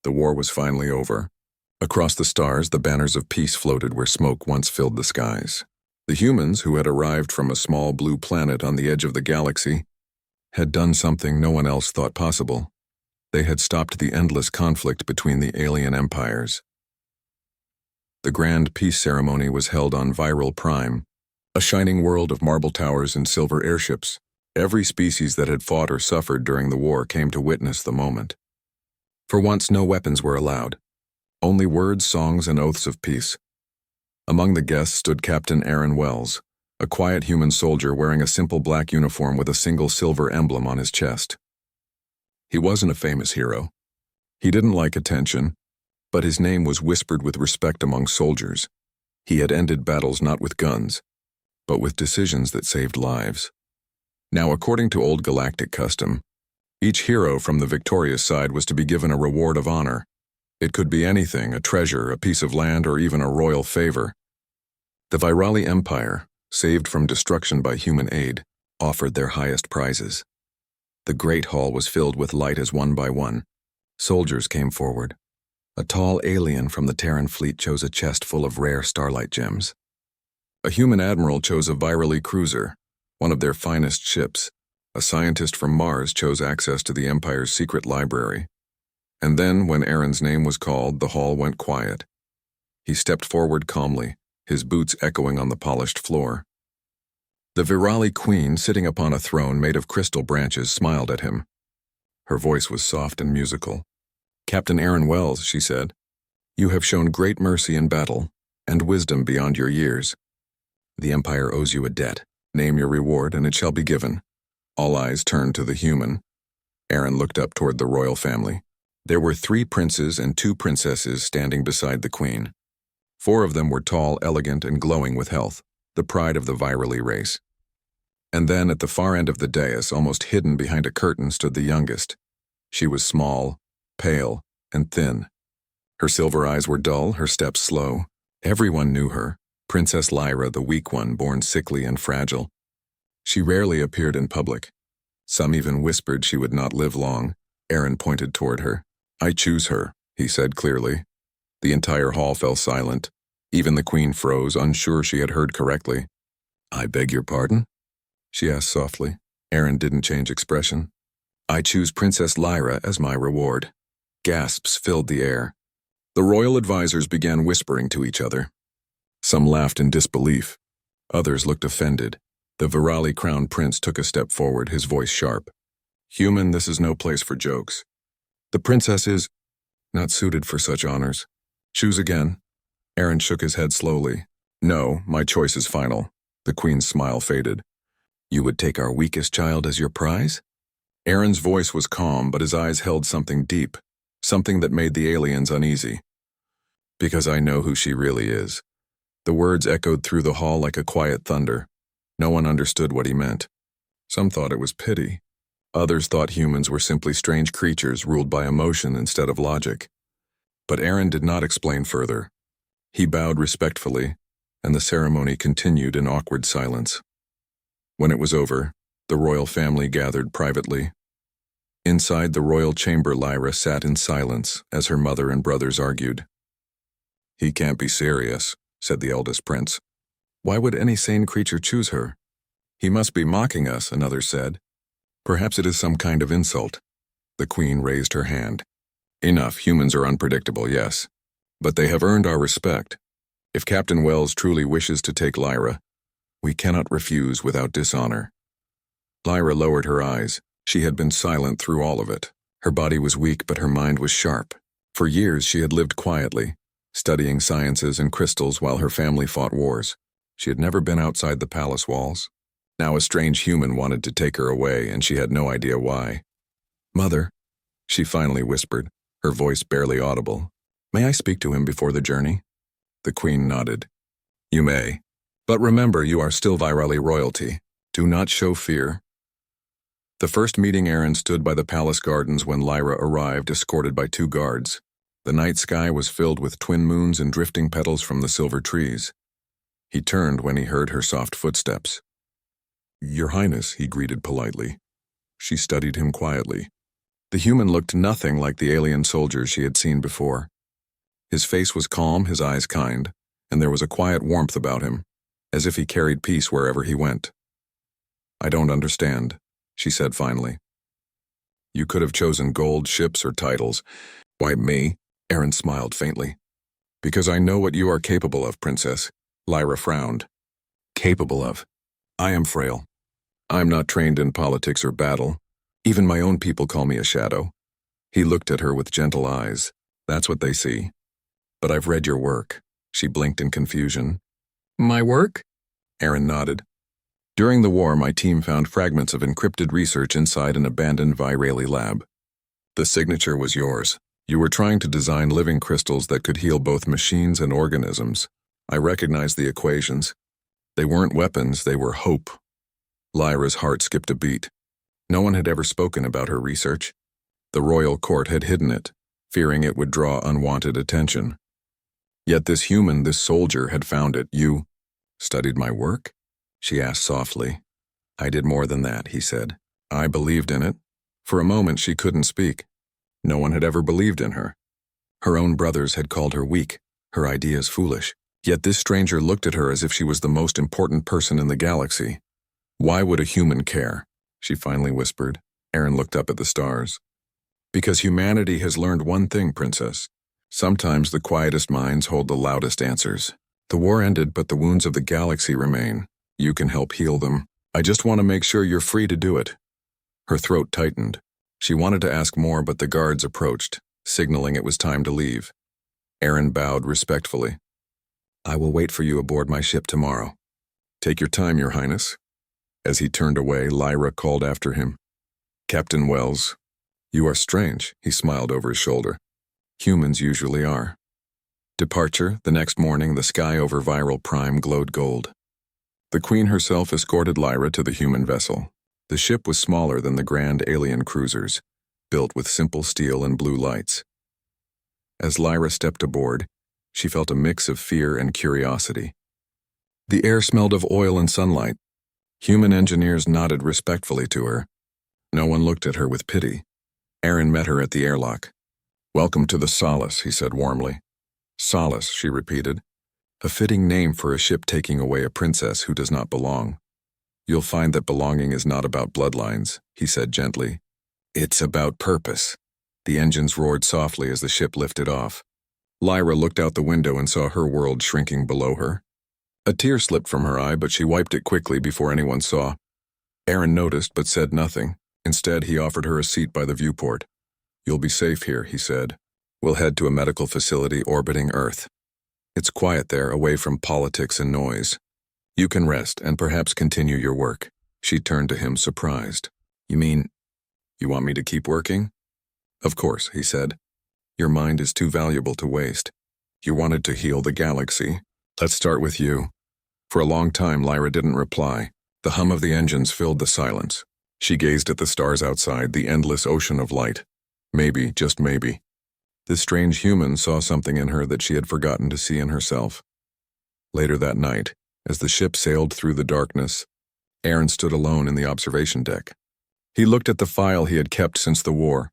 The war was finally over. Across the stars, the banners of peace floated where smoke once filled the skies. The humans, who had arrived from a small blue planet on the edge of the galaxy, had done something no one else thought possible. They had stopped the endless conflict between the alien empires. The grand peace ceremony was held on Viral Prime, a shining world of marble towers and silver airships. Every species that had fought or suffered during the war came to witness the moment. For once, no weapons were allowed. Only words, songs, and oaths of peace. Among the guests stood Captain Aaron Wells, a quiet human soldier wearing a simple black uniform with a single silver emblem on his chest. He wasn't a famous hero. He didn't like attention, but his name was whispered with respect among soldiers. He had ended battles not with guns, but with decisions that saved lives. Now, according to old galactic custom, each hero from the victorious side was to be given a reward of honor. It could be anything, a treasure, a piece of land, or even a royal favor. The Virali Empire, saved from destruction by human aid, offered their highest prizes. The great hall was filled with light as one by one. Soldiers came forward. A tall alien from the Terran fleet chose a chest full of rare starlight gems. A human admiral chose a Virali cruiser, one of their finest ships. A scientist from Mars chose access to the Empire's secret library. And then, when Aaron's name was called, the hall went quiet. He stepped forward calmly, his boots echoing on the polished floor. The Virali queen, sitting upon a throne made of crystal branches, smiled at him. Her voice was soft and musical. "Captain Aaron Wells," she said, "you have shown great mercy in battle, and wisdom beyond your years. The Empire owes you a debt. Name your reward, and it shall be given." All eyes turned to the human. Aaron looked up toward the royal family. There were 3 princes and 2 princesses standing beside the queen. 4 of them were tall, elegant, and glowing with health, the pride of the Virali race. And then, at the far end of the dais, almost hidden behind a curtain, stood the youngest. She was small, pale, and thin. Her silver eyes were dull, her steps slow. Everyone knew her, Princess Lyra, the weak one, born sickly and fragile. She rarely appeared in public. Some even whispered she would not live long. Aaron pointed toward her. "I choose her," he said clearly. The entire hall fell silent. Even the queen froze, unsure she had heard correctly. "I beg your pardon?" she asked softly. Aaron didn't change expression. "I choose Princess Lyra as my reward." Gasps filled the air. The royal advisors began whispering to each other. Some laughed in disbelief. Others looked offended. The Virali crown prince took a step forward, his voice sharp. "Human, this is no place for jokes. The princess is not suited for such honors. Choose again." Aaron shook his head slowly. "No, my choice is final." The queen's smile faded. "You would take our weakest child as your prize?" Aaron's voice was calm, but his eyes held something deep, something that made the aliens uneasy. "Because I know who she really is." The words echoed through the hall like a quiet thunder. No one understood what he meant. Some thought it was pity. Others thought humans were simply strange creatures ruled by emotion instead of logic. But Aaron did not explain further. He bowed respectfully, and the ceremony continued in awkward silence. When it was over, the royal family gathered privately. Inside the royal chamber, Lyra sat in silence as her mother and brothers argued. "He can't be serious," said the eldest prince. "Why would any sane creature choose her?" "He must be mocking us," another said. "Perhaps it is some kind of insult." The queen raised her hand. "Enough, humans are unpredictable, yes. But they have earned our respect. If Captain Wells truly wishes to take Lyra, we cannot refuse without dishonor." Lyra lowered her eyes. She had been silent through all of it. Her body was weak, but her mind was sharp. For years she had lived quietly, studying sciences and crystals while her family fought wars. She had never been outside the palace walls. Now a strange human wanted to take her away, and she had no idea why. "Mother," she finally whispered, her voice barely audible. "May I speak to him before the journey?" The queen nodded. "You may. But remember, you are still Virali royalty. Do not show fear." The first meeting, Aaron stood by the palace gardens when Lyra arrived, escorted by 2 guards. The night sky was filled with twin moons and drifting petals from the silver trees. He turned when he heard her soft footsteps. "Your Highness," he greeted politely. She studied him quietly. The human looked nothing like the alien soldiers she had seen before. His face was calm, his eyes kind, and there was a quiet warmth about him, as if he carried peace wherever he went. "I don't understand," she said finally. "You could have chosen gold, ships, or titles. Why me?" Aaron smiled faintly. "Because I know what you are capable of, Princess." Lyra frowned. "Capable of? I am frail. I'm not trained in politics or battle. Even my own people call me a shadow." He looked at her with gentle eyes. "That's what they see. But I've read your work." She blinked in confusion. "My work?" Aaron nodded. "During the war, my team found fragments of encrypted research inside an abandoned Virali lab. The signature was yours. You were trying to design living crystals that could heal both machines and organisms. I recognized the equations. They weren't weapons, they were hope." Lyra's heart skipped a beat. No one had ever spoken about her research. The royal court had hidden it, fearing it would draw unwanted attention. Yet this human, this soldier, had found it. "You studied my work?" she asked softly. "I did more than that," he said. "I believed in it." For a moment she couldn't speak. No one had ever believed in her. Her own brothers had called her weak, her ideas foolish. Yet this stranger looked at her as if she was the most important person in the galaxy. "Why would a human care?" she finally whispered. Aaron looked up at the stars. "Because humanity has learned one thing, Princess. Sometimes the quietest minds hold the loudest answers. The war ended, but the wounds of the galaxy remain. You can help heal them. I just want to make sure you're free to do it." Her throat tightened. She wanted to ask more, but the guards approached, signaling it was time to leave. Aaron bowed respectfully. "I will wait for you aboard my ship tomorrow." "Take your time, Your Highness." As he turned away, Lyra called after him. "Captain Wells, you are strange," he smiled over his shoulder. "Humans usually are." Departure. The next morning, the sky over Viral Prime glowed gold. The Queen herself escorted Lyra to the human vessel. The ship was smaller than the grand alien cruisers, built with simple steel and blue lights. As Lyra stepped aboard, she felt a mix of fear and curiosity. The air smelled of oil and sunlight. Human engineers nodded respectfully to her. No one looked at her with pity. Aaron met her at the airlock. "Welcome to the Solace," he said warmly. "Solace," she repeated. "A fitting name for a ship taking away a princess who does not belong." "You'll find that belonging is not about bloodlines," he said gently. "It's about purpose." The engines roared softly as the ship lifted off. Lyra looked out the window and saw her world shrinking below her. A tear slipped from her eye, but she wiped it quickly before anyone saw. Aaron noticed but said nothing. Instead, he offered her a seat by the viewport. "You'll be safe here," he said. "We'll head to a medical facility orbiting Earth. It's quiet there, away from politics and noise. You can rest and perhaps continue your work." She turned to him, surprised. "You mean, you want me to keep working?" "Of course," he said. "Your mind is too valuable to waste. You wanted to heal the galaxy. Let's start with you." For a long time, Lyra didn't reply. The hum of the engines filled the silence. She gazed at the stars outside, the endless ocean of light. Maybe, just maybe, this strange human saw something in her that she had forgotten to see in herself. Later that night, as the ship sailed through the darkness, Aaron stood alone in the observation deck. He looked at the file he had kept since the war.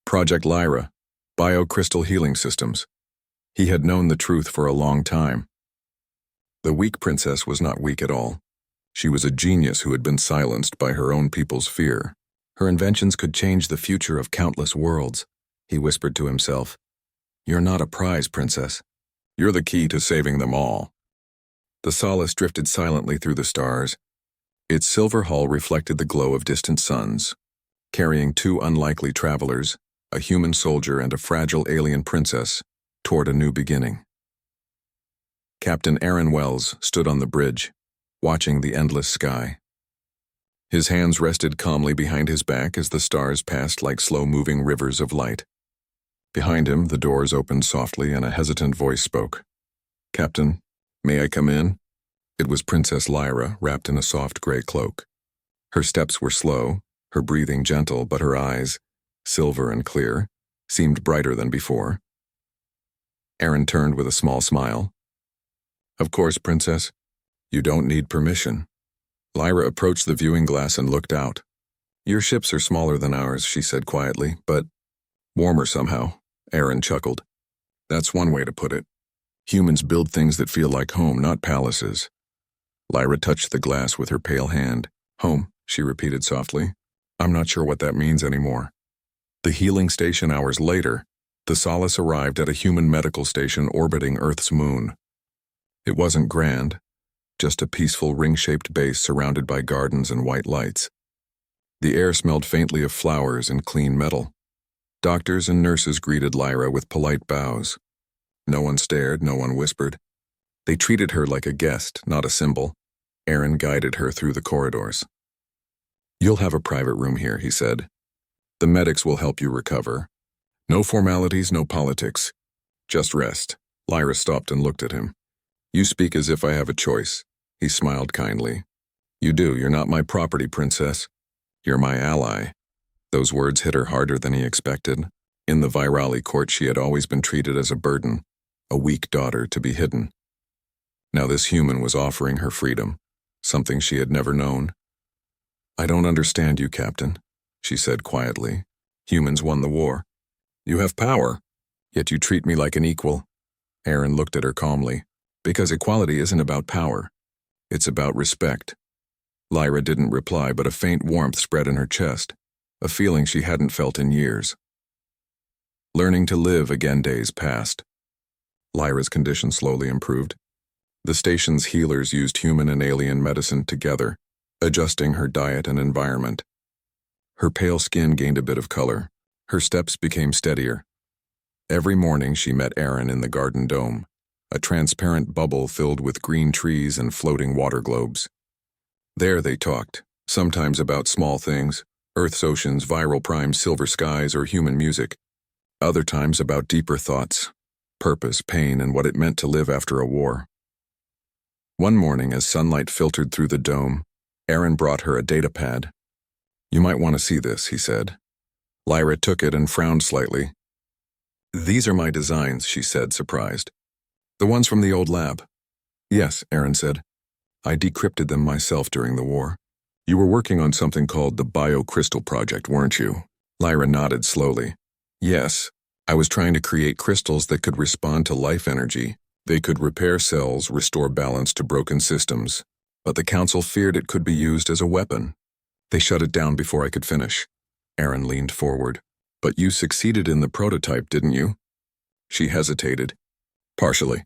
Project Lyra, Biocrystal Healing Systems. He had known the truth for a long time. The weak princess was not weak at all. She was a genius who had been silenced by her own people's fear. Her inventions could change the future of countless worlds. He whispered to himself, "You're not a prize, princess. You're the key to saving them all." The Solace drifted silently through the stars. Its silver hull reflected the glow of distant suns, carrying two unlikely travelers, a human soldier and a fragile alien princess, toward a new beginning. Captain Aaron Wells stood on the bridge, watching the endless sky. His hands rested calmly behind his back as the stars passed like slow-moving rivers of light. Behind him, the doors opened softly and a hesitant voice spoke. "Captain, may I come in?" It was Princess Lyra, wrapped in a soft gray cloak. Her steps were slow, her breathing gentle, but her eyes, silver and clear, seemed brighter than before. Aaron turned with a small smile. "Of course, Princess. You don't need permission." Lyra approached the viewing glass and looked out. Your ships are smaller than ours, she said quietly, but warmer somehow. Aaron chuckled. That's one way to put it. Humans build things that feel like home, not palaces. Lyra touched the glass with her pale hand. Home, she repeated softly. I'm not sure what that means anymore. The healing station hours later, the Solace arrived at a human medical station orbiting Earth's moon. It wasn't grand, just a peaceful ring-shaped base surrounded by gardens and white lights. The air smelled faintly of flowers and clean metal. Doctors and nurses greeted Lyra with polite bows. No one stared, no one whispered. They treated her like a guest, not a symbol. Aaron guided her through the corridors. You'll have a private room here, he said. The medics will help you recover. No formalities, no politics. Just rest. Lyra stopped and looked at him. You speak as if I have a choice. He smiled kindly. You do, you're not my property, princess. You're my ally. Those words hit her harder than he expected. In the Virali court, she had always been treated as a burden, a weak daughter to be hidden. Now this human was offering her freedom, something she had never known. I don't understand you, Captain, she said quietly. Humans won the war. You have power, yet you treat me like an equal. Aaron looked at her calmly. Because equality isn't about power. It's about respect. Lyra didn't reply, but a faint warmth spread in her chest, a feeling she hadn't felt in years. Learning to live again, days passed. Lyra's condition slowly improved. The station's healers used human and alien medicine together, adjusting her diet and environment. Her pale skin gained a bit of color. Her steps became steadier. Every morning she met Aaron in the garden dome, a transparent bubble filled with green trees and floating water globes. There they talked, sometimes about small things, Earth's oceans, viral primes, silver skies, or human music. Other times about deeper thoughts, purpose, pain, and what it meant to live after a war. One morning, as sunlight filtered through the dome, Aaron brought her a data pad. You might want to see this, he said. Lyra took it and frowned slightly. These are my designs, she said, surprised. The ones from the old lab. Yes, Aaron said. I decrypted them myself during the war. You were working on something called the Biocrystal Project, weren't you? Lyra nodded slowly. Yes, I was trying to create crystals that could respond to life energy. They could repair cells, restore balance to broken systems. But the Council feared it could be used as a weapon. They shut it down before I could finish. Aaron leaned forward. But you succeeded in the prototype, didn't you? She hesitated. Partially.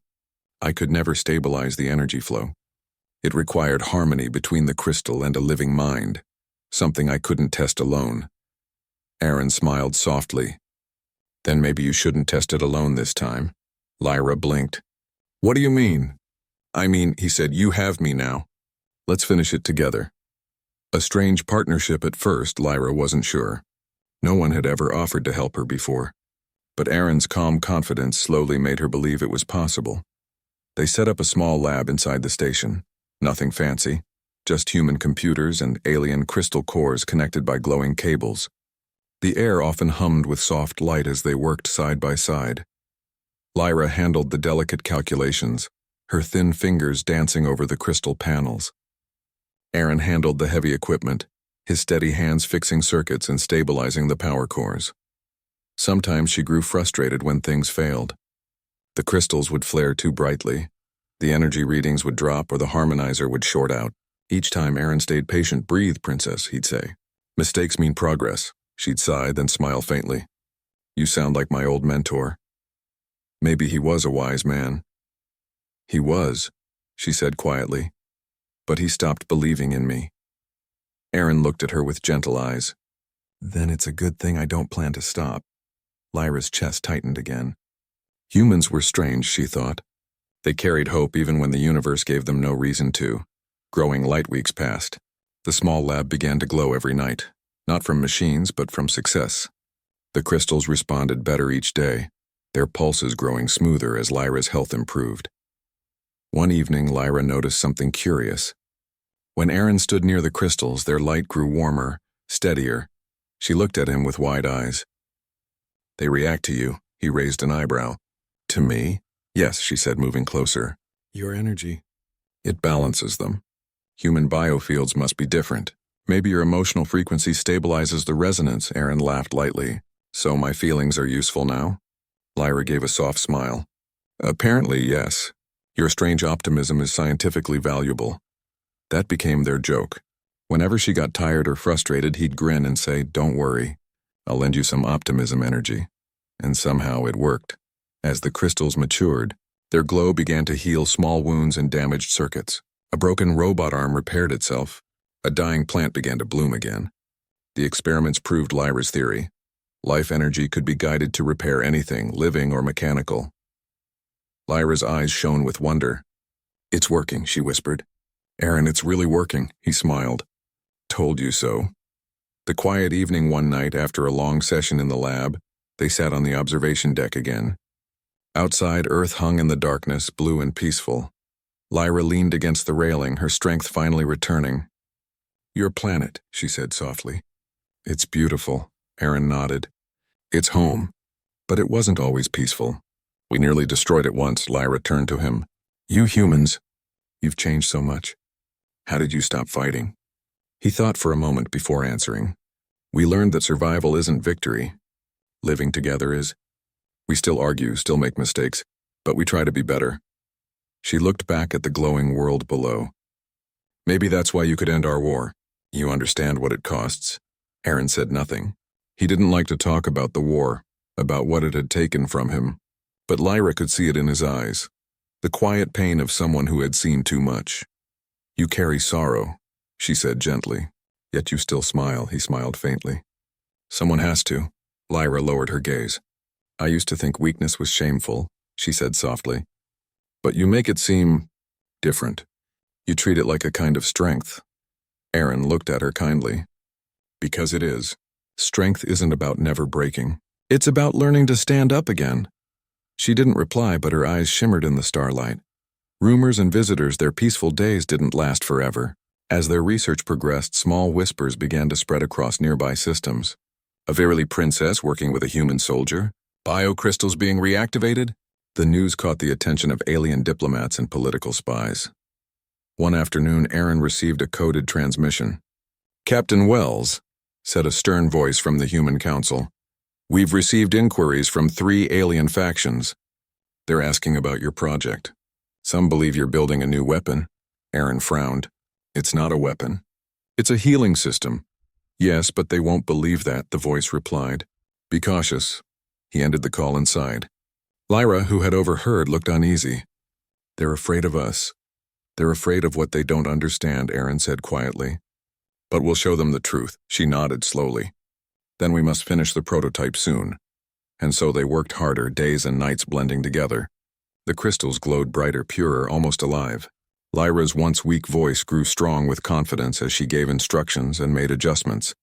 I could never stabilize the energy flow. It required harmony between the crystal and a living mind, something I couldn't test alone. Aaron smiled softly. Then maybe you shouldn't test it alone this time. Lyra blinked. What do you mean? I mean, he said, you have me now. Let's finish it together. A strange partnership at first, Lyra wasn't sure. No one had ever offered to help her before. But Aaron's calm confidence slowly made her believe it was possible. They set up a small lab inside the station. Nothing fancy, just human computers and alien crystal cores connected by glowing cables. The air often hummed with soft light as they worked side by side. Lyra handled the delicate calculations, her thin fingers dancing over the crystal panels. Aaron handled the heavy equipment, his steady hands fixing circuits and stabilizing the power cores. Sometimes she grew frustrated when things failed. The crystals would flare too brightly, the energy readings would drop, or the harmonizer would short out. Each time Aaron stayed patient. Breathe, princess, he'd say. Mistakes mean progress. She'd sigh, then smile faintly. You sound like my old mentor. Maybe he was a wise man. He was, she said quietly. But he stopped believing in me. Aaron looked at her with gentle eyes. Then it's a good thing I don't plan to stop. Lyra's chest tightened again. Humans were strange, she thought. They carried hope even when the universe gave them no reason to. Growing light weeks passed. The small lab began to glow every night, not from machines, but from success. The crystals responded better each day, their pulses growing smoother as Lyra's health improved. One evening, Lyra noticed something curious. When Aaron stood near the crystals, their light grew warmer, steadier. She looked at him with wide eyes. They react to you, he raised an eyebrow. To me? Yes, she said, moving closer. Your energy. It balances them. Human biofields must be different. Maybe your emotional frequency stabilizes the resonance, Aaron laughed lightly. So my feelings are useful now? Lyra gave a soft smile. Apparently, yes. Your strange optimism is scientifically valuable. That became their joke. Whenever she got tired or frustrated, he'd grin and say, "Don't worry. I'll lend you some optimism energy." And somehow it worked. As the crystals matured, their glow began to heal small wounds and damaged circuits. A broken robot arm repaired itself. A dying plant began to bloom again. The experiments proved Lyra's theory. Life energy could be guided to repair anything, living or mechanical. Lyra's eyes shone with wonder. "It's working," she whispered. "Aaron, it's really working," he smiled. "Told you so." The quiet evening one night after a long session in the lab, they sat on the observation deck again. Outside, Earth hung in the darkness, blue and peaceful. Lyra leaned against the railing, her strength finally returning. "Your planet," she said softly. "It's beautiful," Aaron nodded. "It's home. But it wasn't always peaceful. We nearly destroyed it once," Lyra turned to him. "You humans, you've changed so much. How did you stop fighting?" He thought for a moment before answering. "We learned that survival isn't victory. Living together is. We still argue, still make mistakes, but we try to be better." She looked back at the glowing world below. "Maybe that's why you could end our war. You understand what it costs." Aaron said nothing. He didn't like to talk about the war, about what it had taken from him. But Lyra could see it in his eyes. The quiet pain of someone who had seen too much. "You carry sorrow," she said gently. "Yet you still smile," he smiled faintly. "Someone has to." Lyra lowered her gaze. "I used to think weakness was shameful," she said softly. "But you make it seem different. You treat it like a kind of strength." Aaron looked at her kindly. "Because it is. Strength isn't about never breaking. It's about learning to stand up again." She didn't reply, but her eyes shimmered in the starlight. Rumors and visitors, their peaceful days didn't last forever. As their research progressed, small whispers began to spread across nearby systems. A Verily princess working with a human soldier? Biocrystals being reactivated? The news caught the attention of alien diplomats and political spies. One afternoon, Aaron received a coded transmission. "Captain Wells," said a stern voice from the Human Council, "we've received inquiries from 3 alien factions. They're asking about your project. Some believe you're building a new weapon." Aaron frowned. "It's not a weapon. It's a healing system." "Yes, but they won't believe that," the voice replied. "Be cautious." He ended the call inside. Lyra, who had overheard, looked uneasy. "They're afraid of us. They're afraid of what they don't understand," Aaron said quietly. "But we'll show them the truth." She nodded slowly. "Then we must finish the prototype soon." And so they worked harder, days and nights blending together. The crystals glowed brighter, purer, almost alive. Lyra's once weak voice grew strong with confidence as she gave instructions and made adjustments.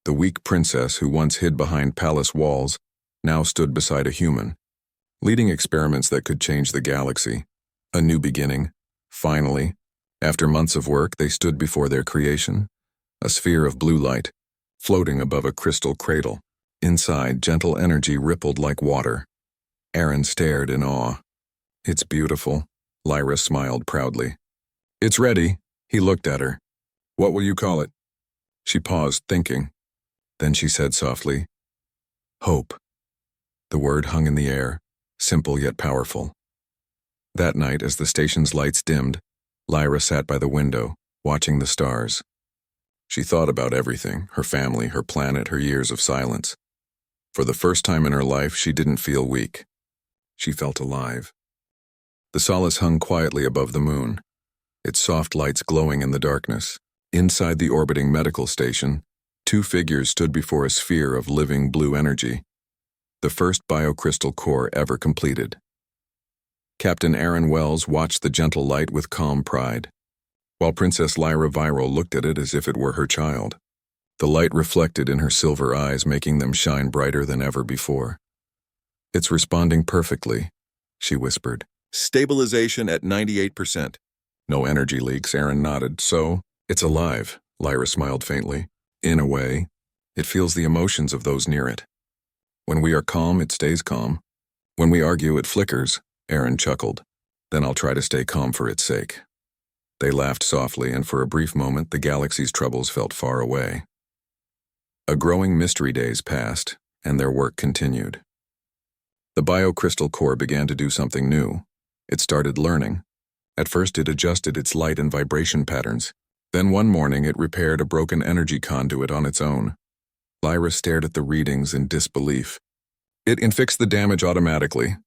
The weak princess who once hid behind palace walls now stood beside a human, leading experiments that could change the galaxy. A new beginning. Finally, after months of work, they stood before their creation, a sphere of blue light, floating above a crystal cradle. Inside, gentle energy rippled like water. Aaron stared in awe. "It's beautiful," Lyra smiled proudly. "It's ready." He looked at her. "What will you call it?" She paused, thinking. Then she said softly, "Hope." The word hung in the air, simple yet powerful. That night, as the station's lights dimmed, Lyra sat by the window, watching the stars. She thought about everything, her family, her planet, her years of silence. For the first time in her life, she didn't feel weak. She felt alive. The solace hung quietly above the moon, its soft lights glowing in the darkness. Inside the orbiting medical station, 2 figures stood before a sphere of living blue energy, the first biocrystal core ever completed. Captain Aaron Wells watched the gentle light with calm pride, while Princess Lyra Viral looked at it as if it were her child. The light reflected in her silver eyes, making them shine brighter than ever before. "It's responding perfectly," she whispered. "Stabilization at 98%. No energy leaks," Aaron nodded. "So, it's alive," Lyra smiled faintly. "In a way, it feels the emotions of those near it. When we are calm, it stays calm. When we argue, it flickers," Aaron chuckled. "Then I'll try to stay calm for its sake." They laughed softly, and for a brief moment the galaxy's troubles felt far away. A growing mystery days passed, and their work continued. The biocrystal core began to do something new. It started learning. At first it adjusted its light and vibration patterns. Then one morning it repaired a broken energy conduit on its own. Lyra stared at the readings in disbelief. It fixed the damage automatically.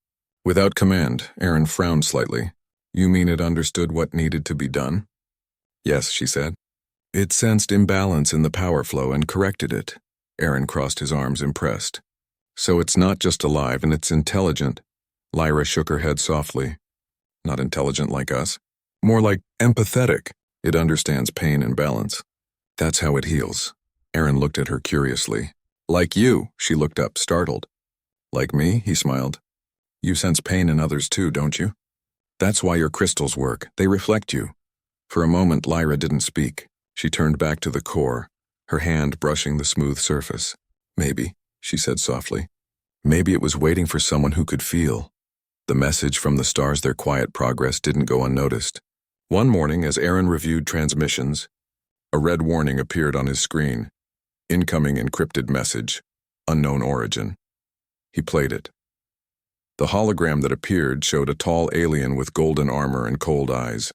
Without command, Aaron frowned slightly. You mean it understood what needed to be done? Yes, she said. It sensed imbalance in the power flow and corrected it. Aaron crossed his arms, impressed. So it's not just alive and it's intelligent. Lyra shook her head softly. Not intelligent like us. More like empathetic. It understands pain and balance. That's how it heals. Aaron looked at her curiously. Like you, she looked up, startled. Like me, he smiled. You sense pain in others too, don't you? That's why your crystals work. They reflect you. For a moment, Lyra didn't speak. She turned back to the core, her hand brushing the smooth surface. Maybe, she said softly. Maybe it was waiting for someone who could feel. The message from the stars, their quiet progress, didn't go unnoticed. One morning, as Aaron reviewed transmissions, a red warning appeared on his screen. Incoming encrypted message, unknown origin. He played it. The hologram that appeared showed a tall alien with golden armor and cold eyes.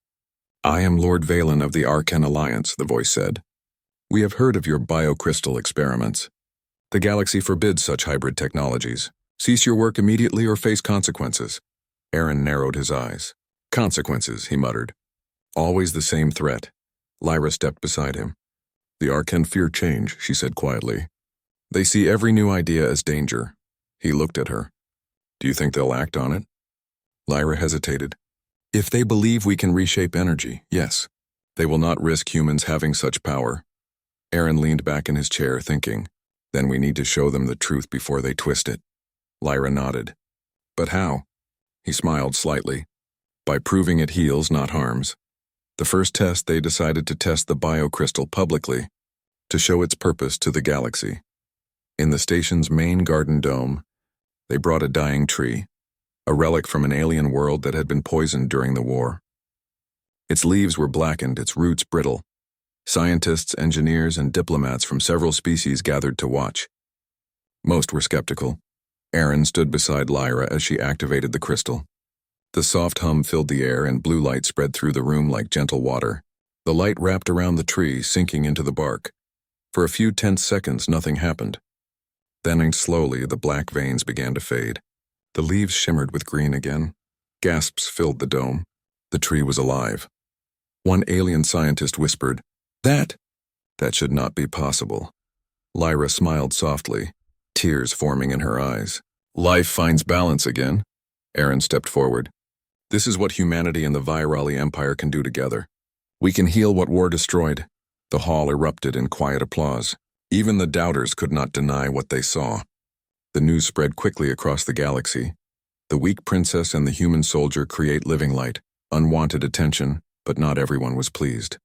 I am Lord Valen of the Arcan Alliance, the voice said. We have heard of your biocrystal experiments. The galaxy forbids such hybrid technologies. Cease your work immediately or face consequences. Aaron narrowed his eyes. Consequences, he muttered. Always the same threat. Lyra stepped beside him. The Arcan fear change, she said quietly. They see every new idea as danger. He looked at her. Do you think they'll act on it? Lyra hesitated. If they believe we can reshape energy, yes. They will not risk humans having such power. Aaron leaned back in his chair, thinking. Then we need to show them the truth before they twist it. Lyra nodded. But how? He smiled slightly. By proving it heals, not harms. The first test, they decided to test the biocrystal publicly, to show its purpose to the galaxy. In the station's main garden dome, they brought a dying tree, a relic from an alien world that had been poisoned during the war. Its leaves were blackened, its roots brittle. Scientists, engineers, and diplomats from several species gathered to watch. Most were skeptical. Aaron stood beside Lyra as she activated the crystal. The soft hum filled the air and blue light spread through the room like gentle water. The light wrapped around the tree, sinking into the bark. For a few tense seconds, nothing happened. Then slowly, the black veins began to fade. The leaves shimmered with green again. Gasps filled the dome. The tree was alive. One alien scientist whispered, That should not be possible. Lyra smiled softly, tears forming in her eyes. Life finds balance again. Aaron stepped forward. This is what humanity and the Virali Empire can do together. We can heal what war destroyed. The hall erupted in quiet applause. Even the doubters could not deny what they saw. The news spread quickly across the galaxy. The weak princess and the human soldier create living light, unwanted attention, but not everyone was pleased.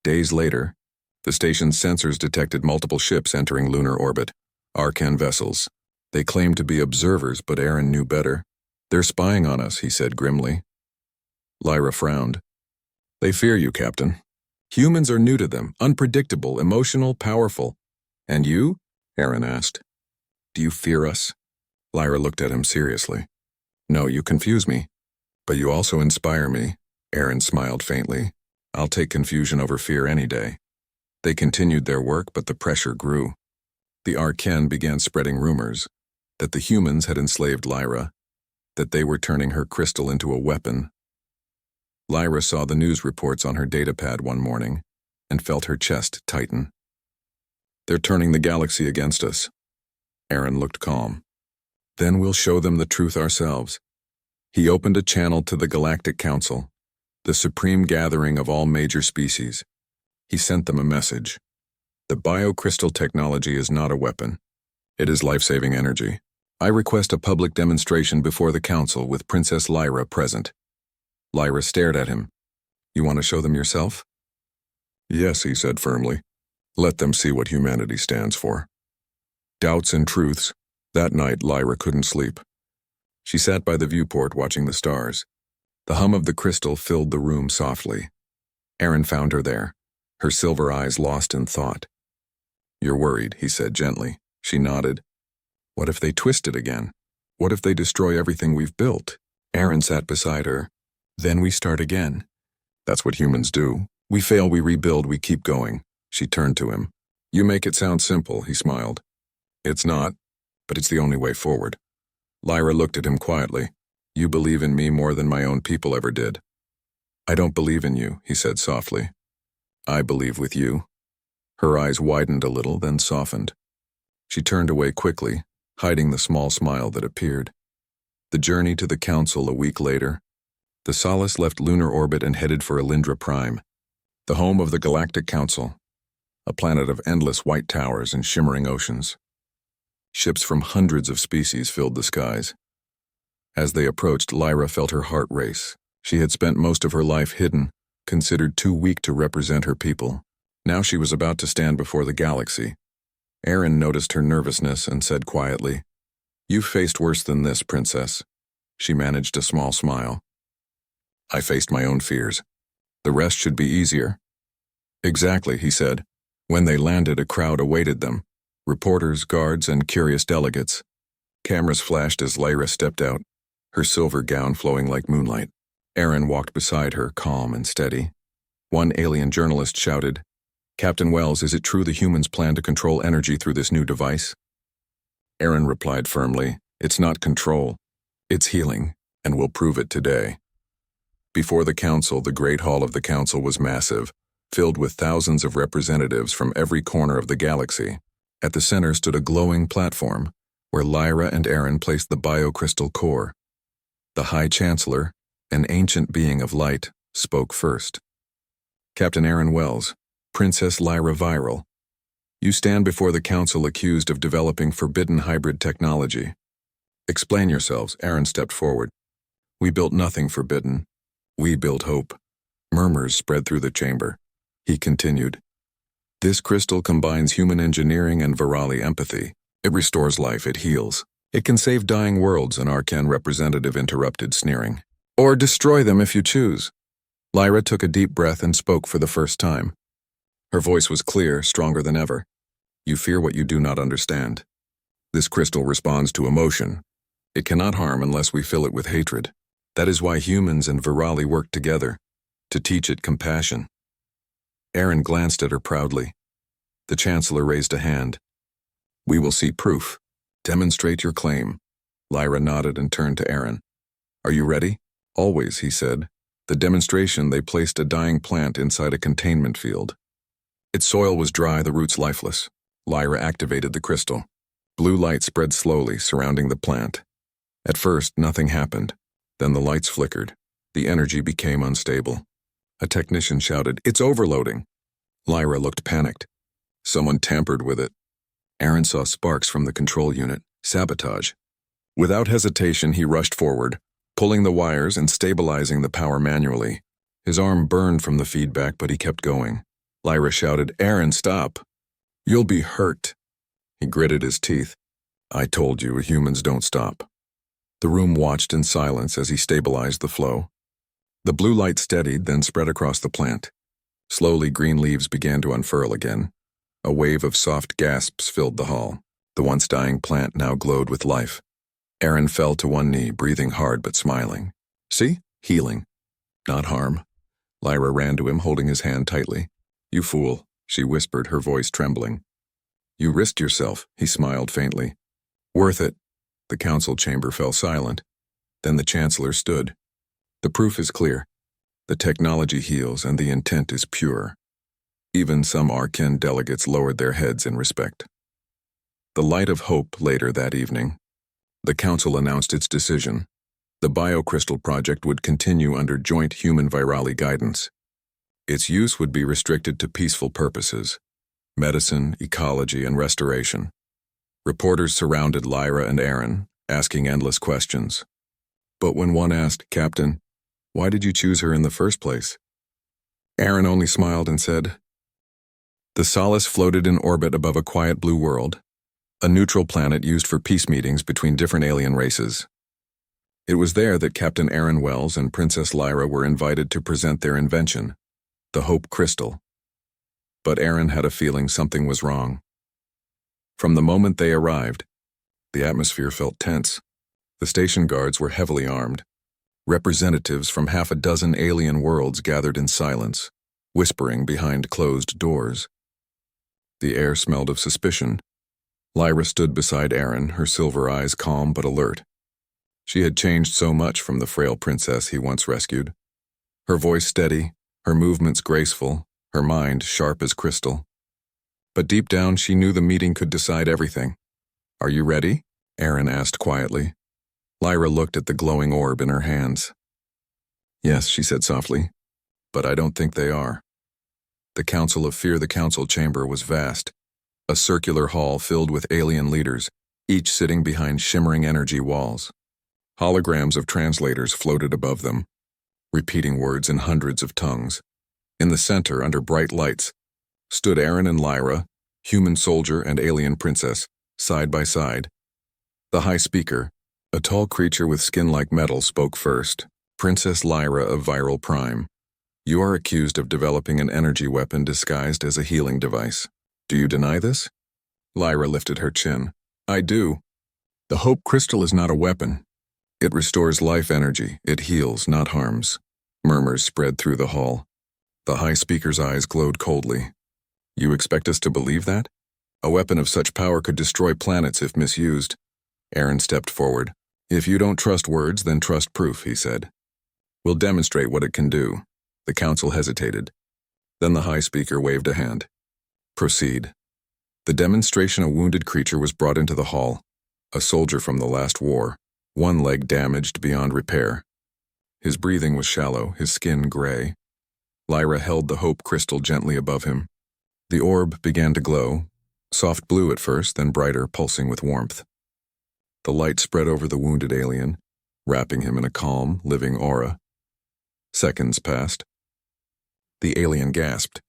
Days later, the station's sensors detected multiple ships entering lunar orbit, Arcan vessels. They claimed to be observers, but Aaron knew better. They're spying on us, he said grimly. Lyra frowned. They fear you, Captain. Humans are new to them, unpredictable, emotional, powerful. And you? Aaron asked. Do you fear us? Lyra looked at him seriously. No, you confuse me. But you also inspire me. Aaron smiled faintly. I'll take confusion over fear any day. They continued their work, but the pressure grew. The Arcan began spreading rumors that the humans had enslaved Lyra, that they were turning her crystal into a weapon. Lyra saw the news reports on her datapad one morning and felt her chest tighten. They're turning the galaxy against us. Aaron looked calm. Then we'll show them the truth ourselves. He opened a channel to the Galactic Council, the supreme gathering of all major species. He sent them a message. The biocrystal technology is not a weapon. It is life-saving energy. I request a public demonstration before the council with Princess Lyra present. Lyra stared at him. You want to show them yourself? Yes, he said firmly. Let them see what humanity stands for. Doubts and truths. That night, Lyra couldn't sleep. She sat by the viewport watching the stars. The hum of the crystal filled the room softly. Aaron found her there, her silver eyes lost in thought. "You're worried," he said gently. She nodded. "What if they twist it again? What if they destroy everything we've built?" Aaron sat beside her. "Then we start again. That's what humans do. We fail, we rebuild, we keep going." She turned to him. "You make it sound simple," he smiled. "It's not, but it's the only way forward." Lyra looked at him quietly. "You believe in me more than my own people ever did." "I don't believe in you," he said softly. "I believe with you." Her eyes widened a little, then softened. She turned away quickly, hiding the small smile that appeared. The journey to the Council a week later. The Solace left lunar orbit and headed for EpicSciFiTales, the home of the Galactic Council, a planet of endless white towers and shimmering oceans. Ships from hundreds of species filled the skies. As they approached, Lyra felt her heart race. She had spent most of her life hidden, considered too weak to represent her people. Now she was about to stand before the galaxy. Aaron noticed her nervousness and said quietly, "You've faced worse than this, Princess." She managed a small smile. "I faced my own fears. The rest should be easier." "Exactly," he said. When they landed, a crowd awaited them. Reporters, guards, and curious delegates. Cameras flashed as Lyra stepped out, her silver gown flowing like moonlight. Aaron walked beside her, calm and steady. One alien journalist shouted, "Captain Wells, is it true the humans plan to control energy through this new device?" Aaron replied firmly, "It's not control. It's healing, and we'll prove it today." Before the council, the Great Hall of the Council was massive, filled with thousands of representatives from every corner of the galaxy. At the center stood a glowing platform, where Lyra and Aaron placed the biocrystal core. The High Chancellor, an ancient being of light, spoke first. "Captain Aaron Wells, Princess Lyra Viral, you stand before the council accused of developing forbidden hybrid technology. Explain yourselves." Aaron stepped forward. "We built nothing forbidden. We built hope." Murmurs spread through the chamber. He continued, "This crystal combines human engineering and Virali empathy. It restores life, it heals. It can save dying worlds," an Arcan representative interrupted, sneering. "Or destroy them if you choose." Lyra took a deep breath and spoke for the first time. Her voice was clear, stronger than ever. "You fear what you do not understand. This crystal responds to emotion. It cannot harm unless we fill it with hatred. That is why humans and Virali work together, to teach it compassion." Aaron glanced at her proudly. The Chancellor raised a hand. "We will see proof. Demonstrate your claim." Lyra nodded and turned to Aaron. "Are you ready?" "Always," he said. The demonstration, they placed a dying plant inside a containment field. Its soil was dry, the roots lifeless. Lyra activated the crystal. Blue light spread slowly, surrounding the plant. At first, nothing happened. Then the lights flickered. The energy became unstable. A technician shouted, "It's overloading." Lyra looked panicked. Someone tampered with it. Aaron saw sparks from the control unit. Sabotage. Without hesitation, he rushed forward, pulling the wires and stabilizing the power manually. His arm burned from the feedback, but he kept going. Lyra shouted, "Aaron, stop. You'll be hurt." He gritted his teeth. "I told you, humans don't stop." The room watched in silence as he stabilized the flow. The blue light steadied, then spread across the plant. Slowly, green leaves began to unfurl again. A wave of soft gasps filled the hall. The once dying plant now glowed with life. Aaron fell to one knee, breathing hard but smiling. "See? Healing. Not harm." Lyra ran to him, holding his hand tightly. "You fool," she whispered, her voice trembling. "You risked yourself," he smiled faintly. "Worth it." The council chamber fell silent. Then the Chancellor stood. "The proof is clear. The technology heals and the intent is pure." Even some Arcan delegates lowered their heads in respect. The light of hope later that evening. The council announced its decision. The biocrystal project would continue under joint human-Virali guidance. Its use would be restricted to peaceful purposes: medicine, ecology, and restoration. Reporters surrounded Lyra and Aaron, asking endless questions. But when one asked, "Captain, why did you choose her in the first place?" Aaron only smiled and said, "The Solace floated in orbit above a quiet blue world, a neutral planet used for peace meetings between different alien races. It was there that Captain Aaron Wells and Princess Lyra were invited to present their invention, the Hope Crystal. But Aaron had a feeling something was wrong. From the moment they arrived, the atmosphere felt tense. The station guards were heavily armed. Representatives from half a dozen alien worlds gathered in silence, whispering behind closed doors. The air smelled of suspicion. Lyra stood beside Aaron, her silver eyes calm but alert. She had changed so much from the frail princess he once rescued. Her voice steady, her movements graceful, her mind sharp as crystal. But deep down she knew the meeting could decide everything. "Are you ready?" Aaron asked quietly. Lyra looked at the glowing orb in her hands. "Yes," she said softly, "but I don't think they are." The Council of Fear, the council chamber, was vast, a circular hall filled with alien leaders, each sitting behind shimmering energy walls. Holograms of translators floated above them, repeating words in hundreds of tongues. In the center, under bright lights, stood Aaron and Lyra, human soldier and alien princess, side by side. The High Speaker, a tall creature with skin like metal, spoke first. "Princess Lyra of Viral Prime, you are accused of developing an energy weapon disguised as a healing device. Do you deny this?" Lyra lifted her chin. "I do. The Hope Crystal is not a weapon. It restores life energy. It heals, not harms." Murmurs spread through the hall. The High Speaker's eyes glowed coldly. "You expect us to believe that? A weapon of such power could destroy planets if misused." Aaron stepped forward. "If you don't trust words, then trust proof," he said. "We'll demonstrate what it can do." The council hesitated. Then the High Speaker waved a hand. "Proceed." The demonstration, a wounded creature was brought into the hall, a soldier from the last war, one leg damaged beyond repair. His breathing was shallow, his skin gray. Lyra held the Hope Crystal gently above him. The orb began to glow, soft blue at first, then brighter, pulsing with warmth. The light spread over the wounded alien, wrapping him in a calm, living aura. Seconds passed. The alien gasped.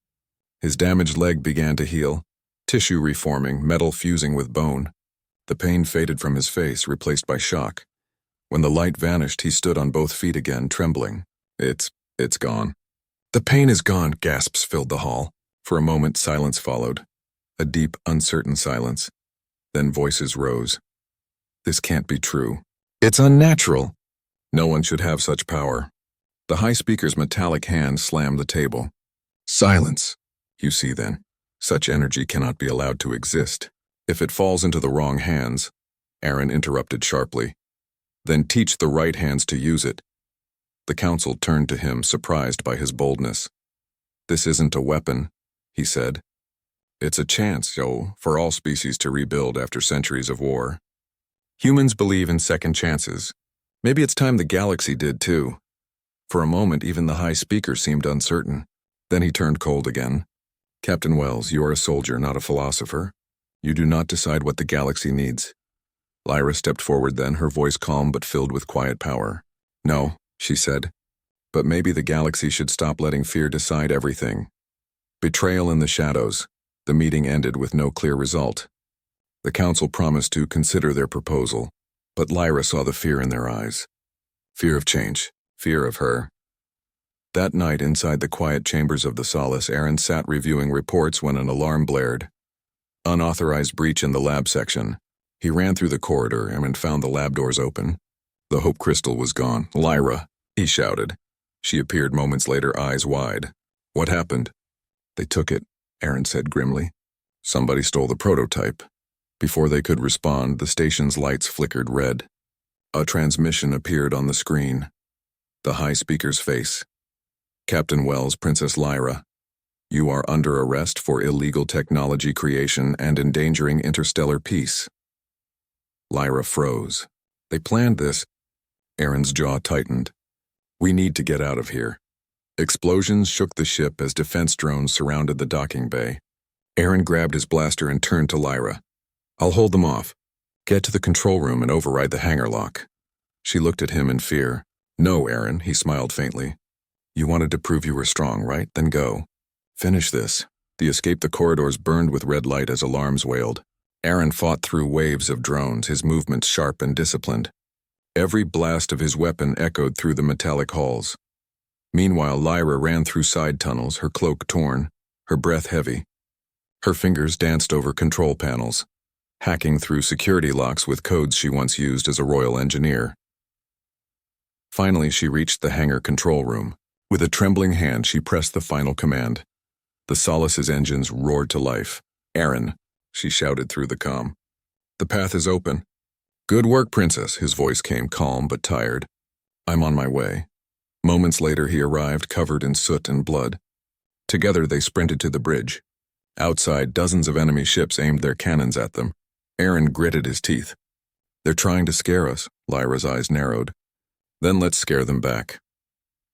His damaged leg began to heal, tissue reforming, metal fusing with bone. The pain faded from his face, replaced by shock. When the light vanished, he stood on both feet again, trembling. It's gone." "The pain is gone," gasps filled the hall. For a moment, silence followed. A deep, uncertain silence. Then voices rose. "This can't be true. It's unnatural. No one should have such power." The High Speaker's metallic hand slammed the table. "Silence. You see then, such energy cannot be allowed to exist. If it falls into the wrong hands," Aaron interrupted sharply, "then teach the right hands to use it." The council turned to him, surprised by his boldness. "This isn't a weapon," he said. "It's a chance, for all species to rebuild after centuries of war. Humans believe in second chances. Maybe it's time the galaxy did too." For a moment, even the High Speaker seemed uncertain. Then he turned cold again. "Captain Wells, you are a soldier, not a philosopher. You do not decide what the galaxy needs." Lyra stepped forward then, her voice calm but filled with quiet power. "No," she said, "but maybe the galaxy should stop letting fear decide everything." Betrayal in the shadows. The meeting ended with no clear result. The council promised to consider their proposal, but Lyra saw the fear in their eyes. Fear of change. Fear of her. That night, inside the quiet chambers of the Solace, Aaron sat reviewing reports when an alarm blared. Unauthorized breach in the lab section. He ran through the corridor and found the lab doors open. The Hope Crystal was gone. "Lyra!" he shouted. She appeared moments later, eyes wide. "What happened?" "They took it," Aaron said grimly. "Somebody stole the prototype." Before they could respond, the station's lights flickered red. A transmission appeared on the screen. The High Speaker's face. "Captain Wells, Princess Lyra, you are under arrest for illegal technology creation and endangering interstellar peace." Lyra froze. "They planned this." Aaron's jaw tightened. "We need to get out of here." Explosions shook the ship as defense drones surrounded the docking bay. Aaron grabbed his blaster and turned to Lyra. "I'll hold them off. Get to the control room and override the hangar lock." She looked at him in fear. "No, Aaron," he smiled faintly. "You wanted to prove you were strong, right? Then go. Finish this." The escape. The corridors burned with red light as alarms wailed. Aaron fought through waves of drones, his movements sharp and disciplined. Every blast of his weapon echoed through the metallic halls. Meanwhile, Lyra ran through side tunnels, her cloak torn, her breath heavy. Her fingers danced over control panels, hacking through security locks with codes she once used as a royal engineer. Finally, she reached the hangar control room. With a trembling hand, she pressed the final command. The Solace's engines roared to life. "Aaron," she shouted through the comm. "The path is open." "Good work, Princess," his voice came calm but tired. "I'm on my way." Moments later, he arrived, covered in soot and blood. Together, they sprinted to the bridge. Outside, dozens of enemy ships aimed their cannons at them. Aaron gritted his teeth. "They're trying to scare us," Lyra's eyes narrowed. "Then let's scare them back."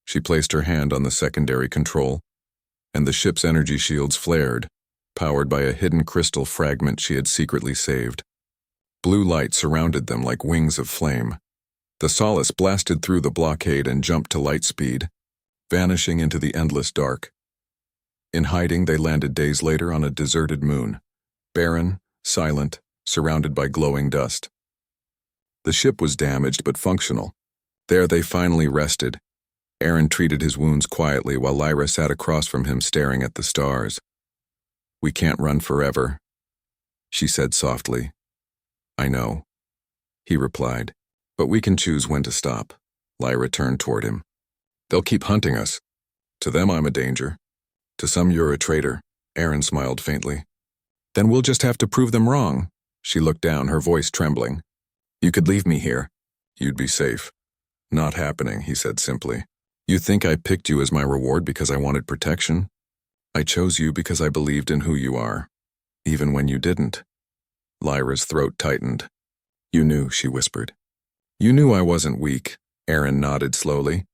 She placed her hand on the secondary control, and the ship's energy shields flared, powered by a hidden crystal fragment she had secretly saved. Blue light surrounded them like wings of flame. The Solace blasted through the blockade and jumped to light speed, vanishing into the endless dark. In hiding, they landed days later on a deserted moon, barren, silent, surrounded by glowing dust. The ship was damaged but functional. There they finally rested. Aaron treated his wounds quietly while Lyra sat across from him staring at the stars. "We can't run forever," she said softly. "I know," he replied, "but we can choose when to stop." Lyra turned toward him. "They'll keep hunting us. To them I'm a danger. To some you're a traitor." Aaron smiled faintly. "Then we'll just have to prove them wrong." She looked down, her voice trembling. "You could leave me here. You'd be safe." "Not happening," he said simply. "You think I picked you as my reward because I wanted protection? I chose you because I believed in who you are, even when you didn't." Lyra's throat tightened. "You knew," she whispered. "You knew I wasn't weak." Aaron nodded slowly.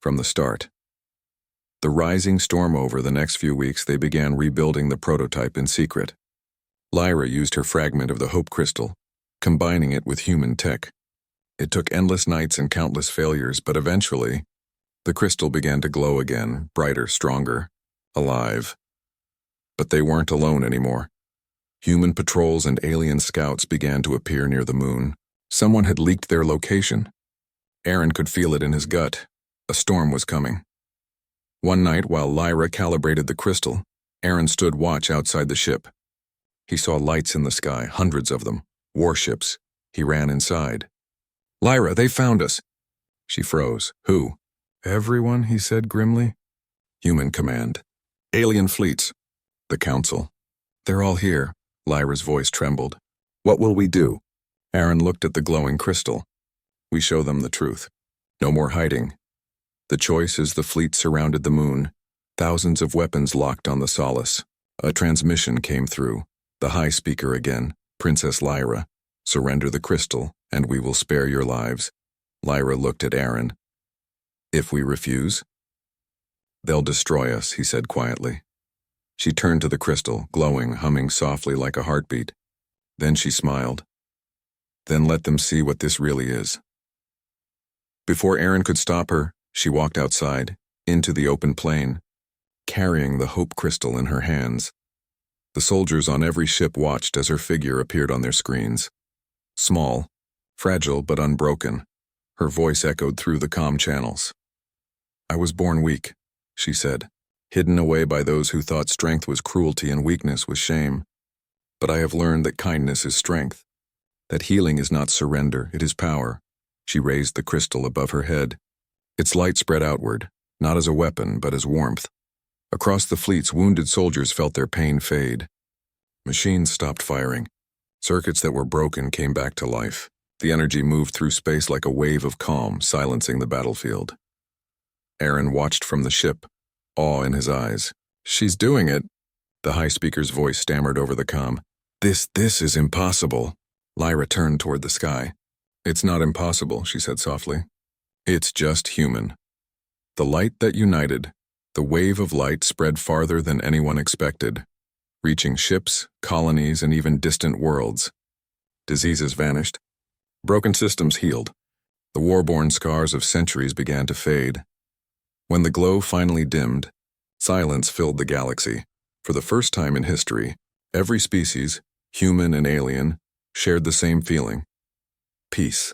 "From the start." The rising storm over the next few weeks, they began rebuilding the prototype in secret. Lyra used her fragment of the Hope Crystal, combining it with human tech. It took endless nights and countless failures, but eventually, the crystal began to glow again, brighter, stronger, alive. But they weren't alone anymore. Human patrols and alien scouts began to appear near the moon. Someone had leaked their location. Aaron could feel it in his gut. A storm was coming. One night, while Lyra calibrated the crystal, Aaron stood watch outside the ship. He saw lights in the sky, hundreds of them, warships. He ran inside. "Lyra, they found us." She froze. "Who?" "Everyone," he said grimly. "Human command. Alien fleets. The Council. They're all here." Lyra's voice trembled. "What will we do?" Aaron looked at the glowing crystal. "We show them the truth. No more hiding. The choice is the fleet surrounded the moon, thousands of weapons locked on the Solace." A transmission came through. The high speaker again. "Princess Lyra, surrender the crystal, and we will spare your lives." Lyra looked at Aaron. "If we refuse?" "They'll destroy us," he said quietly. She turned to the crystal, glowing, humming softly like a heartbeat. Then she smiled. "Then let them see what this really is." Before Aaron could stop her, she walked outside, into the open plain, carrying the Hope Crystal in her hands. The soldiers on every ship watched as her figure appeared on their screens. Small, fragile but unbroken, her voice echoed through the comm channels. "I was born weak," she said, hidden away by those who thought strength was cruelty and weakness was shame. "But I have learned that kindness is strength, that healing is not surrender, it is power." She raised the crystal above her head. Its light spread outward, not as a weapon, but as warmth. Across the fleets, wounded soldiers felt their pain fade. Machines stopped firing. Circuits that were broken came back to life. The energy moved through space like a wave of calm, silencing the battlefield. Aaron watched from the ship, awe in his eyes. "She's doing it." The high speaker's voice stammered over the comm. This is impossible." Lyra turned toward the sky. "It's not impossible," she said softly. "It's just human." The light that united, the wave of light spread farther than anyone expected, reaching ships, colonies, and even distant worlds. Diseases vanished. Broken systems healed. The war-born scars of centuries began to fade. When the glow finally dimmed, silence filled the galaxy. For the first time in history, every species, human and alien, shared the same feeling: peace.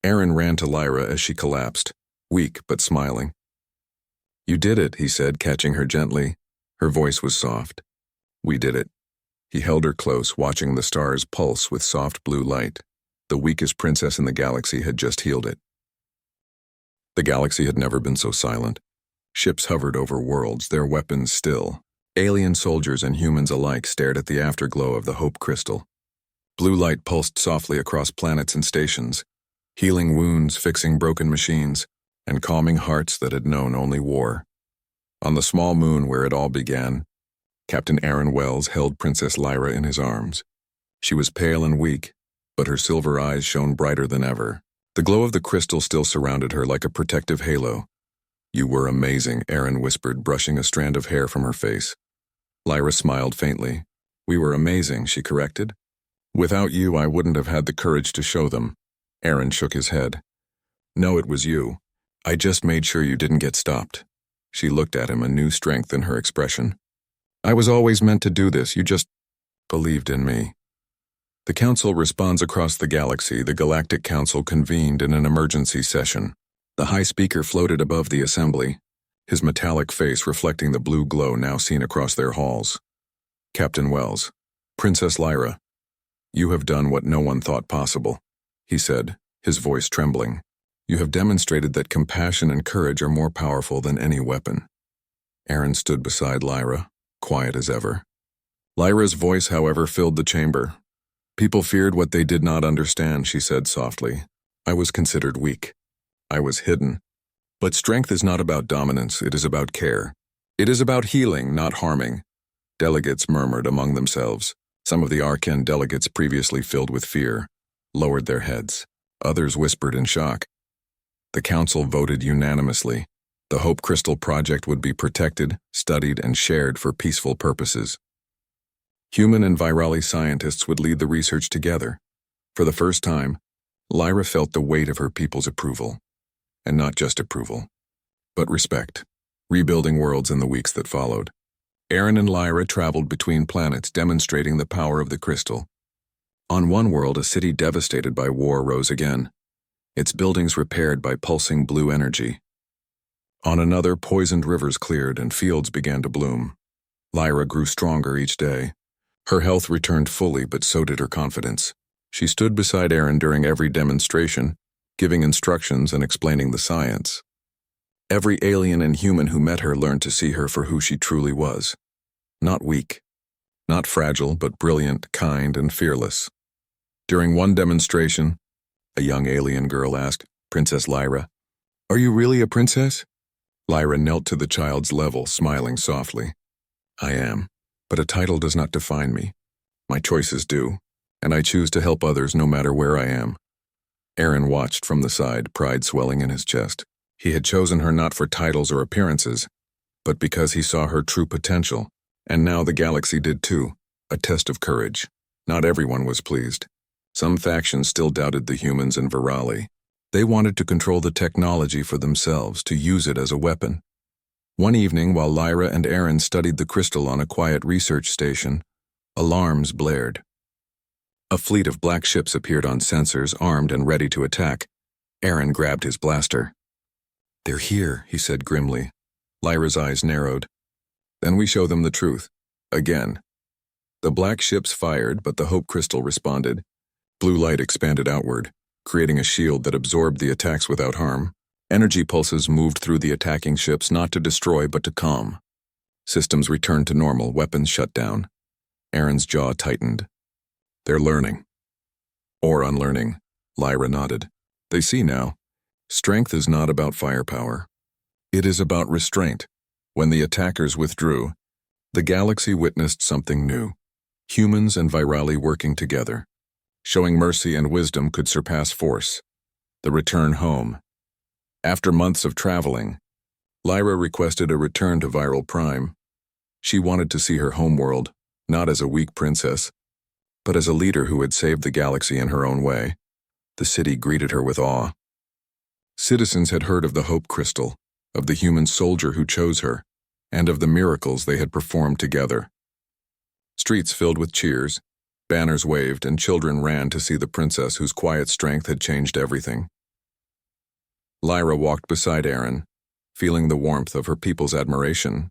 Aaron ran to Lyra as she collapsed, weak but smiling. "You did it," he said, catching her gently. Her voice was soft. "We did it." He held her close, watching the stars pulse with soft blue light. The weakest princess in the galaxy had just healed it. The galaxy had never been so silent. Ships hovered over worlds, their weapons still. Alien soldiers and humans alike stared at the afterglow of the Hope Crystal. Blue light pulsed softly across planets and stations, healing wounds, fixing broken machines, and calming hearts that had known only war. On the small moon where it all began, Captain Aaron Wells held Princess Lyra in his arms. She was pale and weak, but her silver eyes shone brighter than ever. The glow of the crystal still surrounded her like a protective halo. "You were amazing," Aaron whispered, brushing a strand of hair from her face. Lyra smiled faintly. "We were amazing," she corrected. "Without you, I wouldn't have had the courage to show them." Aaron shook his head. "No, it was you. I just made sure you didn't get stopped." She looked at him, a new strength in her expression. "I was always meant to do this. You just believed in me." The Council responds across the galaxy. The Galactic Council convened in an emergency session. The High Speaker floated above the assembly, his metallic face reflecting the blue glow now seen across their halls. "Captain Wells, Princess Lyra, you have done what no one thought possible," he said, his voice trembling. "You have demonstrated that compassion and courage are more powerful than any weapon." Aaron stood beside Lyra, quiet as ever. Lyra's voice, however, filled the chamber. "People feared what they did not understand," she said softly. "I was considered weak. I was hidden. But strength is not about dominance, it is about care. It is about healing, not harming." Delegates murmured among themselves. Some of the Arcan delegates, previously filled with fear, lowered their heads. Others whispered in shock. The Council voted unanimously. The Hope Crystal Project would be protected, studied, and shared for peaceful purposes. Human and Virali scientists would lead the research together. For the first time, Lyra felt the weight of her people's approval. And not just approval, but respect, rebuilding worlds in the weeks that followed. Aaron and Lyra traveled between planets, demonstrating the power of the crystal. On one world, a city devastated by war rose again, its buildings repaired by pulsing blue energy. On another, poisoned rivers cleared and fields began to bloom. Lyra grew stronger each day. Her health returned fully, but so did her confidence. She stood beside Aaron during every demonstration, giving instructions and explaining the science. Every alien and human who met her learned to see her for who she truly was. Not weak, not fragile, but brilliant, kind, and fearless. During one demonstration, a young alien girl asked, "Princess Lyra, are you really a princess?" Lyra knelt to the child's level, smiling softly. "I am, but a title does not define me. My choices do, and I choose to help others no matter where I am." Aaron watched from the side, pride swelling in his chest. He had chosen her not for titles or appearances, but because he saw her true potential, and now the galaxy did too, a test of courage. Not everyone was pleased. Some factions still doubted the humans and Virali. They wanted to control the technology for themselves, to use it as a weapon. One evening, while Lyra and Aaron studied the crystal on a quiet research station, alarms blared. A fleet of black ships appeared on sensors, armed and ready to attack. Aaron grabbed his blaster. "They're here," he said grimly. Lyra's eyes narrowed. "Then we show them the truth. Again." The black ships fired, but the Hope Crystal responded. Blue light expanded outward, creating a shield that absorbed the attacks without harm. Energy pulses moved through the attacking ships, not to destroy but to calm. Systems returned to normal, weapons shut down. Aaron's jaw tightened. "They're learning." "Or unlearning," Lyra nodded. "They see now. Strength is not about firepower. It is about restraint." When the attackers withdrew, the galaxy witnessed something new. Humans and Virali working together. Showing mercy and wisdom could surpass force. The return home. After months of traveling, Lyra requested a return to Viral Prime. She wanted to see her homeworld, not as a weak princess, but as a leader who had saved the galaxy in her own way. The city greeted her with awe. Citizens had heard of the Hope Crystal, of the human soldier who chose her, and of the miracles they had performed together. Streets filled with cheers, banners waved, and children ran to see the princess whose quiet strength had changed everything. Lyra walked beside Aaron, feeling the warmth of her people's admiration.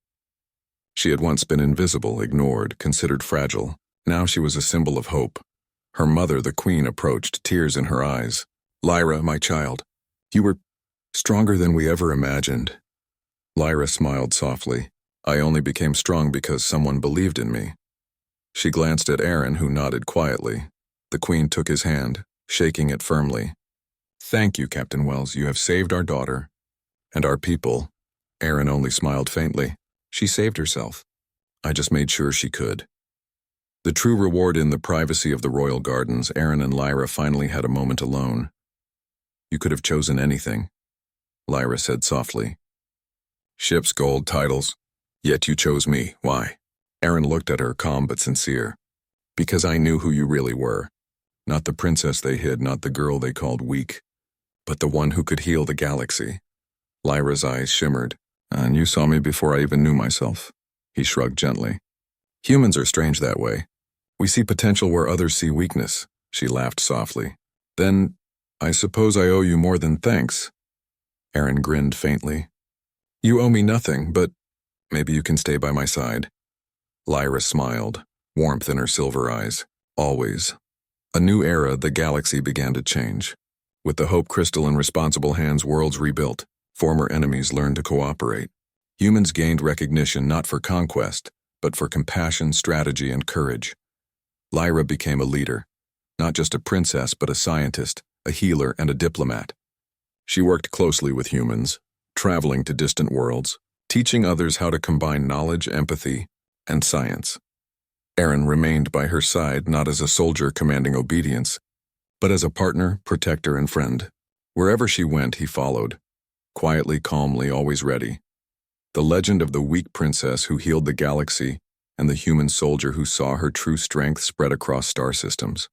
She had once been invisible, ignored, considered fragile. Now she was a symbol of hope. Her mother, the queen, approached, tears in her eyes. "Lyra, my child, you were stronger than we ever imagined." Lyra smiled softly. "I only became strong because someone believed in me." She glanced at Aaron, who nodded quietly. The queen took his hand, shaking it firmly. "Thank you, Captain Wells. You have saved our daughter. And our people." Aaron only smiled faintly. "She saved herself. I just made sure she could." The true reward in the privacy of the royal gardens, Aaron and Lyra finally had a moment alone. "You could have chosen anything," Lyra said softly. "Ships, gold, titles. Yet you chose me. Why?" Aaron looked at her, calm but sincere. "Because I knew who you really were. Not the princess they hid, not the girl they called weak, but the one who could heal the galaxy." Lyra's eyes shimmered. "And you saw me before I even knew myself." He shrugged gently. "Humans are strange that way. We see potential where others see weakness." She laughed softly. "Then, I suppose I owe you more than thanks." Aaron grinned faintly. "You owe me nothing, but maybe you can stay by my side." Lyra smiled, warmth in her silver eyes. "Always." A new era, the galaxy began to change. With the Hope Crystal in responsible hands, worlds rebuilt. Former enemies learned to cooperate. Humans gained recognition not for conquest, but for compassion, strategy, and courage. Lyra became a leader, not just a princess, but a scientist, a healer, and a diplomat. She worked closely with humans, traveling to distant worlds, teaching others how to combine knowledge, empathy, and science. Aaron remained by her side not as a soldier commanding obedience, but as a partner, protector, and friend. Wherever she went, he followed, quietly, calmly, always ready. The legend of the weak princess who healed the galaxy and the human soldier who saw her true strength spread across star systems.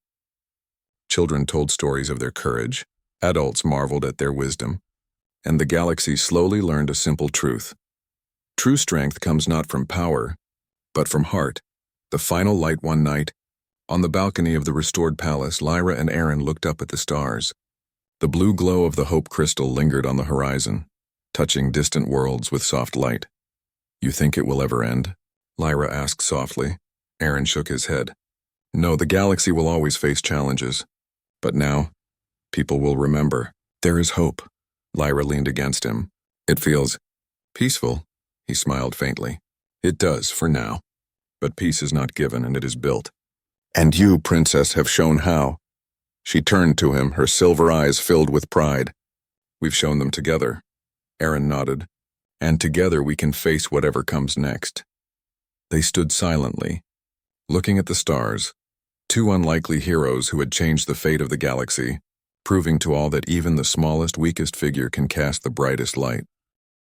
Children told stories of their courage, adults marveled at their wisdom, and the galaxy slowly learned a simple truth. True strength comes not from power, but from heart. The final light one night, on the balcony of the restored palace, Lyra and Aaron looked up at the stars. The blue glow of the Hope Crystal lingered on the horizon, touching distant worlds with soft light. "You think it will ever end?" Lyra asked softly. Aaron shook his head. "No, the galaxy will always face challenges. But now, people will remember. There is hope." Lyra leaned against him. "It feels peaceful," he smiled faintly. "It does, for now. But peace is not given, and it is built. And you, princess, have shown how." She turned to him, her silver eyes filled with pride. "We've shown them together." Aaron nodded. "And together we can face whatever comes next." They stood silently, looking at the stars, two unlikely heroes who had changed the fate of the galaxy, proving to all that even the smallest, weakest figure can cast the brightest light.